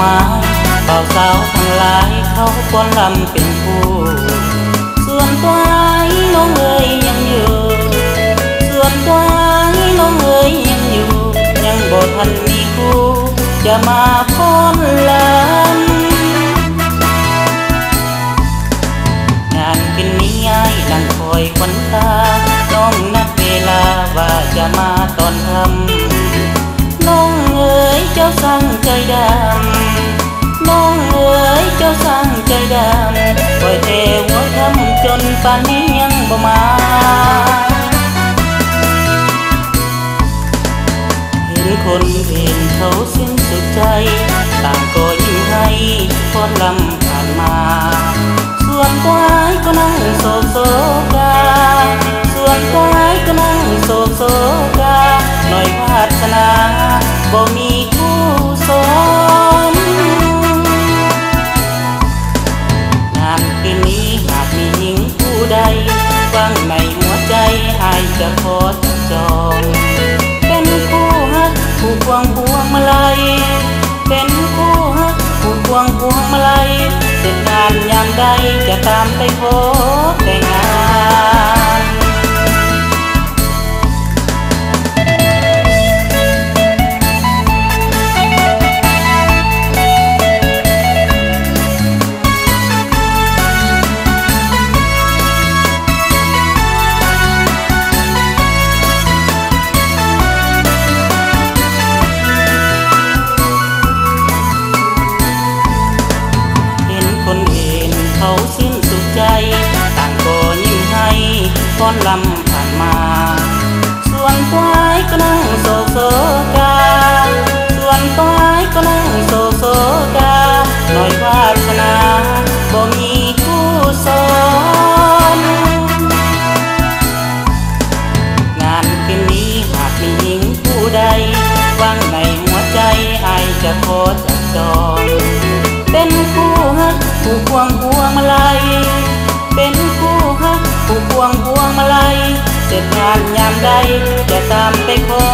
ไม้เป่าสาวทั้งหลายเขาฟ้อนรำเป็นคู่ส่วนตัวน้องเอ๋ยยังอยู่ส่วนตัวน้องเอ๋ยยังอยู่ยังบ่ทันมีคู่จะมาฟ้อนรำงานกินนี้ย้ายนั่งคอยควันตาน้องนัดเวลาว่าจะมาตอนค่ำน้องเอ๋ยเจ้าสั่งใจดำน้องเอ๋ยเจ้าสั่งใจดำคอยเทหัวค่ำจนป่านนี้ยังบ่มาเห็นคนเห็นเขาสิ้นสุดใจต่างก็ยิ้มให้ฟ้อนรำผ่านมาส่วนควายก็นั่งโศกโศกาส่วนควายก็นั่งโศกโศกาหน่อยวาสนาบ่มีคู่สมงานคืนนี้หากมีหญิงผู้ใดฟังในหัวใจอายจะขอจองเป็นคู่ฮักผู้ควงพวงมาลัยเป็นคู่ฮักผู้ควงพวงมาลัยเสร็จงานยามใดจะตามไปพบแต่งงานเขาสิ้นสุดใจต่างก็ยิ้มให้ฟ้อนรำผ่านมาส่วนควายก็นั่งโศกโศกาส่วนควายก็นั่งโศกโศกาหน่อยวาสนาบ่มีคู่สมงานคืนนี้หากมีหญิงผู้ใดวางในหัวใจอายจะขอจับจองเป็นคู่ฮักผู้ควงพวงมาลัยเป็นคู่ฮักผู้ควงพวงมาลัยเสร็จงานยามใดจะตามไปขอ